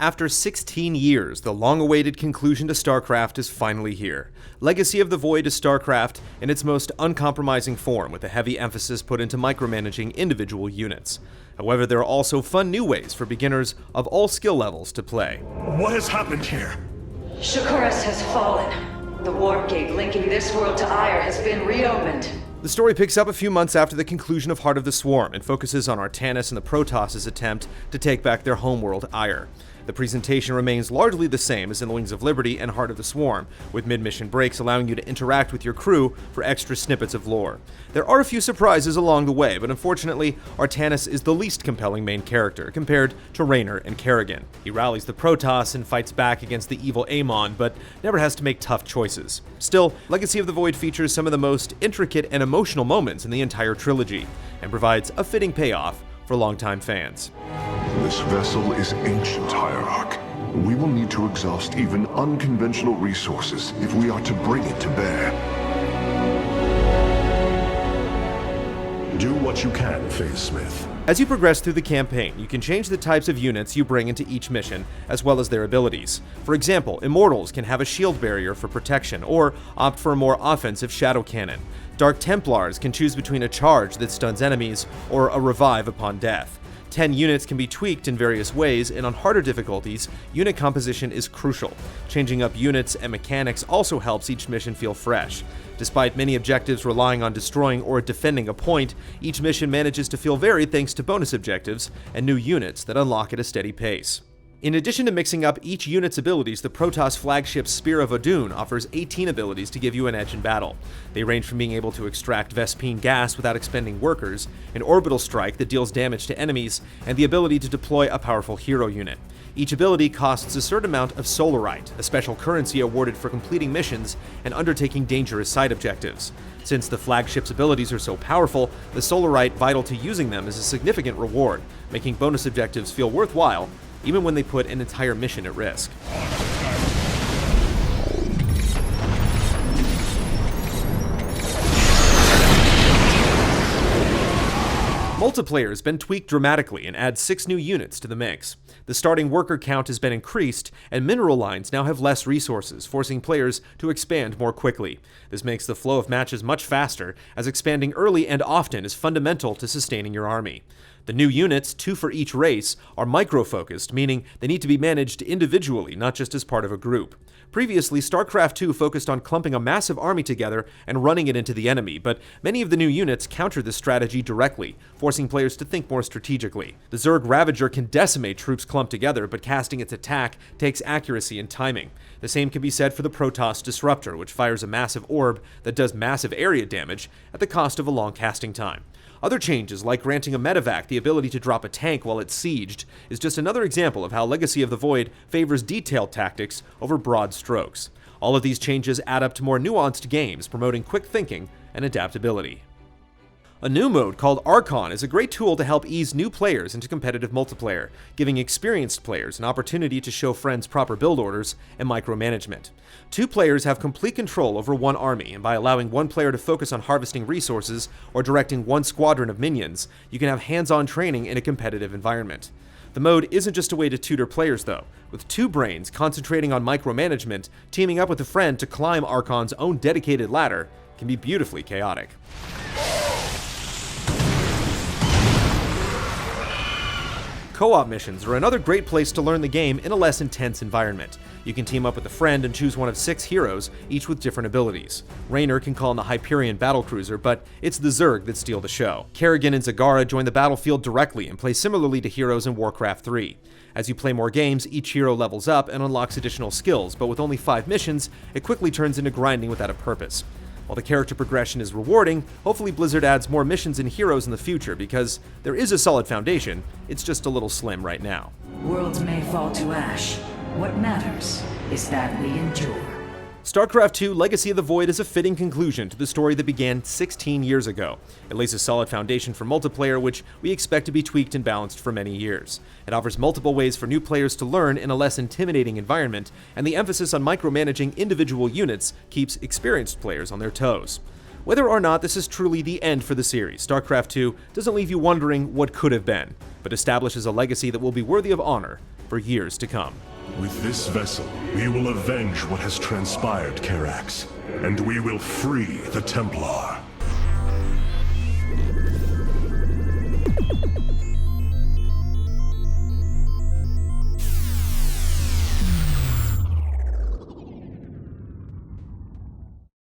After 16 years, the long-awaited conclusion to StarCraft is finally here. Legacy of the Void is StarCraft in its most uncompromising form, with a heavy emphasis put into micromanaging individual units. However, there are also fun new ways for beginners of all skill levels to play. What has happened here? Shakuras has fallen. The warp gate linking this world to Ire has been reopened. The story picks up a few months after the conclusion of Heart of the Swarm and focuses on Artanis and the Protoss' attempt to take back their homeworld Ire. The presentation remains largely the same as in the Wings of Liberty and Heart of the Swarm, with mid-mission breaks allowing you to interact with your crew for extra snippets of lore. There are a few surprises along the way, but unfortunately, Artanis is the least compelling main character compared to Raynor and Kerrigan. He rallies the Protoss and fights back against the evil Amon, but never has to make tough choices. Still, Legacy of the Void features some of the most intricate and emotional moments in the entire trilogy, and provides a fitting payoff for longtime fans. This vessel is ancient, Hierarch. We will need to exhaust even unconventional resources if we are to bring it to bear. Do what you can, Phase Smith. As you progress through the campaign, you can change the types of units you bring into each mission, as well as their abilities. For example, Immortals can have a shield barrier for protection, or opt for a more offensive Shadow Cannon. Dark Templars can choose between a charge that stuns enemies, or a revive upon death. 10 units can be tweaked in various ways, and on harder difficulties, unit composition is crucial. Changing up units and mechanics also helps each mission feel fresh. Despite many objectives relying on destroying or defending a point, each mission manages to feel varied thanks to bonus objectives and new units that unlock at a steady pace. In addition to mixing up each unit's abilities, the Protoss flagship Spear of Odun offers 18 abilities to give you an edge in battle. They range from being able to extract Vespene gas without expending workers, an orbital strike that deals damage to enemies, and the ability to deploy a powerful hero unit. Each ability costs a certain amount of Solarite, a special currency awarded for completing missions and undertaking dangerous side objectives. Since the flagship's abilities are so powerful, the Solarite vital to using them is a significant reward, making bonus objectives feel worthwhile, even when they put an entire mission at risk. Multiplayer has been tweaked dramatically and adds 6 new units to the mix. The starting worker count has been increased, and mineral lines now have less resources, forcing players to expand more quickly. This makes the flow of matches much faster, as expanding early and often is fundamental to sustaining your army. The new units, 2 for each race, are micro-focused, meaning they need to be managed individually, not just as part of a group. Previously, StarCraft II focused on clumping a massive army together and running it into the enemy, but many of the new units counter this strategy directly, forcing players to think more strategically. The Zerg Ravager can decimate troops clumped together, but casting its attack takes accuracy and timing. The same can be said for the Protoss Disruptor, which fires a massive orb that does massive area damage at the cost of a long casting time. Other changes, like granting a medevac the ability to drop a tank while it's sieged, is just another example of how Legacy of the Void favors detailed tactics over broad strokes. All of these changes add up to more nuanced games, promoting quick thinking and adaptability. A new mode called Archon is a great tool to help ease new players into competitive multiplayer, giving experienced players an opportunity to show friends proper build orders and micromanagement. 2 players have complete control over one army, and by allowing one player to focus on harvesting resources or directing one squadron of minions, you can have hands-on training in a competitive environment. The mode isn't just a way to tutor players though. With 2 brains concentrating on micromanagement, teaming up with a friend to climb Archon's own dedicated ladder can be beautifully chaotic. Co-op missions are another great place to learn the game in a less intense environment. You can team up with a friend and choose one of 6 heroes, each with different abilities. Raynor can call in the Hyperion battlecruiser, but it's the Zerg that steal the show. Kerrigan and Zagara join the battlefield directly and play similarly to heroes in Warcraft 3. As you play more games, each hero levels up and unlocks additional skills, but with only 5 missions, it quickly turns into grinding without a purpose. While the character progression is rewarding, hopefully Blizzard adds more missions and heroes in the future, because there is a solid foundation, it's just a little slim right now. Worlds may fall to ash. What matters is that we endure. StarCraft II Legacy of the Void is a fitting conclusion to the story that began 16 years ago. It lays a solid foundation for multiplayer, which we expect to be tweaked and balanced for many years. It offers multiple ways for new players to learn in a less intimidating environment, and the emphasis on micromanaging individual units keeps experienced players on their toes. Whether or not this is truly the end for the series, StarCraft II doesn't leave you wondering what could have been, but establishes a legacy that will be worthy of honor for years to come. With this vessel, we will avenge what has transpired, Karax, and we will free the Templar.